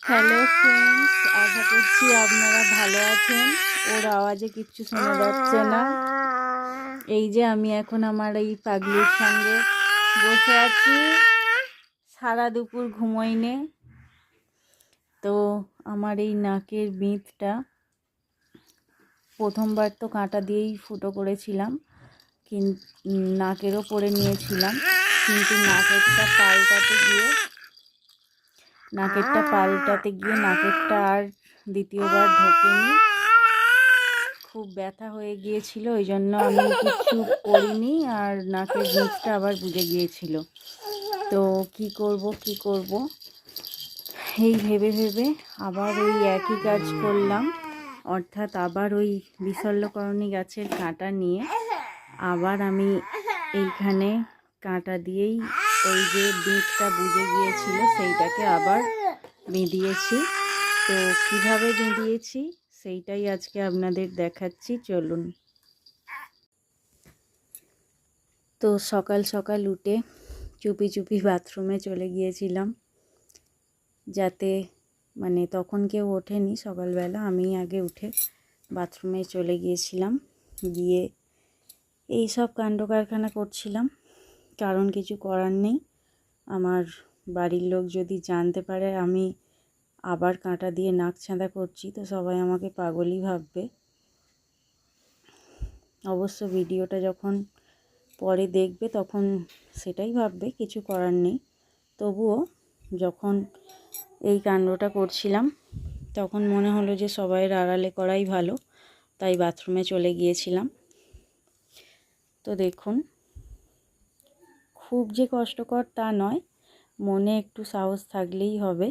Hello friends, আশা করছি আপনারা ভালো আছেন। ওর আওয়াজে কিচ্ছু শোনা যাচ্ছে না। এই যে আমি এখন আমার এই পাগলির সঙ্গে বসে আছি, সারা দুপুর ঘুমোইনে। তো আমার এই নাকের বিঁধটা প্রথমবার তো কাঁটা দিয়েই ফুটো করেছিলাম, কিন্তু নাকেরও পরে নিয়েছিলাম, কিন্তু নাকেরটা পাল্টাতে গিয়ে নাকেরটা আর দ্বিতীয়বার ঢোকেনি। খুব ব্যথা হয়ে গিয়েছিল, ওই জন্য আমি কিছু করিনি, আর নাকের মুখটা আবার বুজে গিয়েছিল। তো কি করব এই ভেবে আবার ওই একই কাজ করলাম, অর্থাৎ আবার ওই বিশল্যকরণী গাছের কাঁটা নিয়ে আবার আমি এইখানে কাঁটা দিয়েই ওই যে বিঁধটা বুজে গিয়েছিল সেইটাকে আবার বেঁধিয়েছি। তো কিভাবে বেঁধিয়েছি সেইটাই আজকে আপনাদের দেখাচ্ছি, চলুন। তো সকাল সকাল উঠে চুপি বাথরুমে চলে গিয়েছিলাম, যাতে তখন কেউ ওঠেনি সকালবেলা, আমি আগে উঠে বাথরুমে চলে গিয়েছিলাম। গিয়ে এই সব কাণ্ড কারখানা করছিলাম, কারণ কিছু করার নেই। আমার বাড়ির লোক যদি জানতে পারে আমি আবার কাঁটা দিয়ে নাক ছাঁদা করছি, তো সবাই আমাকে পাগলই ভাববে। অবশ্য ভিডিওটা যখন পরে দেখবে তখন সেটাই ভাববে, কিছু করার নেই। তবুও যখন এই কাণ্ডটা করছিলাম তখন মনে হলো যে সবাইয়ের আড়ালে করাই ভালো, তাই বাথরুমে চলে গিয়েছিলাম। তো দেখুন, খুব যে কষ্টকর তা নয়, মনে একটু সাহস থাকলেই হবে।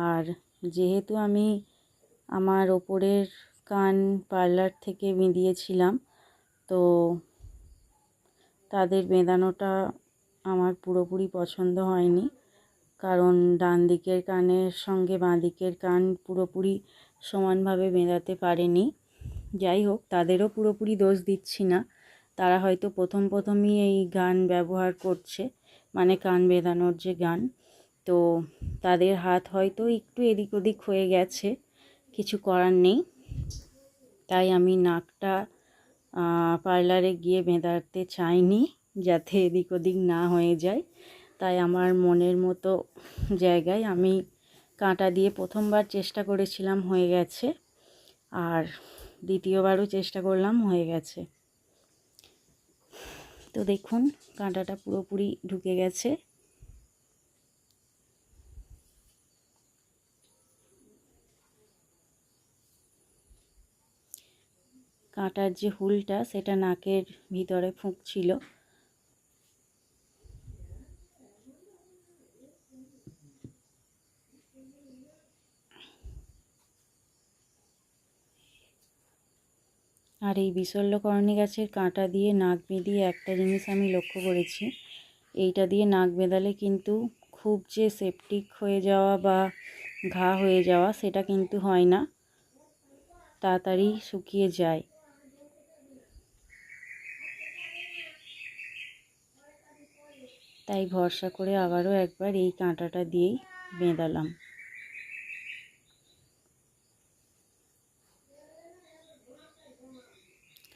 আর যেহেতু আমি আমার ওপরের কান পার্লার থেকে বেঁধিয়েছিলাম, তো তাদের বেঁধানোটা আমার পুরোপুরি পছন্দ হয়নি, কারণ ডান দিকের কানের সঙ্গে বাঁ দিকের কান পুরোপুরি সমানভাবে বেঁধাতে পারেনি। যাই হোক, তাদেরও পুরোপুরি দোষ দিচ্ছি না, তারা হয়তো প্রথমই এই গান ব্যবহার করছে, কান বেঁধানোর যে গান, তো তাদের হাত হয়তো একটু এদিক ওদিক হয়ে গেছে, কিছু করার নেই। তাই আমি নাকটা পার্লারে গিয়ে বেঁধাতে চাইনি, যাতে এদিক ওদিক না হয়ে যায়। তাই আমার মনের মতো জায়গায় আমি কাঁটা দিয়ে প্রথমবার চেষ্টা করেছিলাম, হয়ে গেছে, আর দ্বিতীয়বারও চেষ্টা করলাম, হয়ে গেছে। তো দেখুন, কাঁটাটা পুরোপুরি ঢুকে গেছে। কাঁটার যে হুলটা সেটা নাকের ভিতরে ফুঁকছিল। আর এই বিশল্যকরণী গাছের কাঁটা দিয়ে নাক বেঁধিয়ে একটা জিনিস আমি লক্ষ্য করেছি, এইটা দিয়ে নাক বেঁধালে কিন্তু খুব যে সেপটিক হয়ে যাওয়া বা ঘা হয়ে যাওয়া সেটা কিন্তু হয় না, তাড়াতাড়ি শুকিয়ে যায়। তাই ভরসা করে আবারও একবার এই কাঁটাটা দিয়েই বেঁধালাম।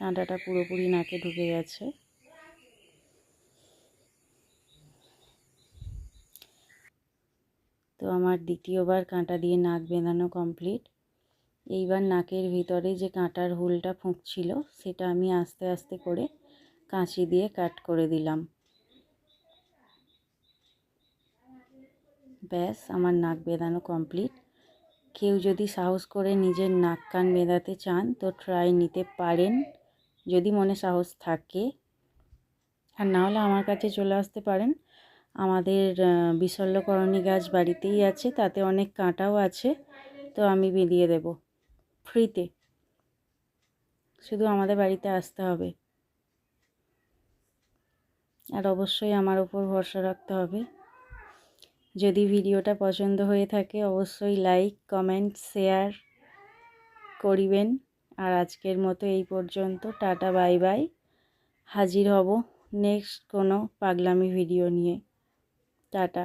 কাঁটাটা পুরোপুরি নাকে ঢুকে গেছে। তো আমার দ্বিতীয়বার কাঁটা দিয়ে নাক বেঁধানো কমপ্লিট। এইবার নাকের ভিতরে যে কাঁটার হুলটা ফুঁকছিল সেটা আমি আস্তে আস্তে করে কাঁচি দিয়ে কাট করে দিলাম। ব্যাস, আমার নাক বেঁধানো কমপ্লিট। কেউ যদি সাহস করে নিজের নাক কান বেঁধাতে চান তো ট্রাই নিতে পারেন, যদি মনে সাহস থাকে। আর না হলে আমার কাছে চলে আসতে পারেন, আমাদের বিশল্যকরণী গাছ বাড়িতেই আছে, তাতে অনেক কাঁটাও আছে, তো আমি বেঁধিয়ে দেব ফ্রিতে। শুধু আমাদের বাড়িতে আসতে হবে, আর অবশ্যই আমার ওপর ভরসা রাখতে হবে। যদি ভিডিওটা পছন্দ হয়ে থাকে অবশ্যই লাইক, কমেন্ট, শেয়ার করিবেন। আর আজকের মতো এই পর্যন্ত, টাটা, বাই বাই। হাজির হব নেক্সট কোনো পাগলামি ভিডিও নিয়ে। টাটা।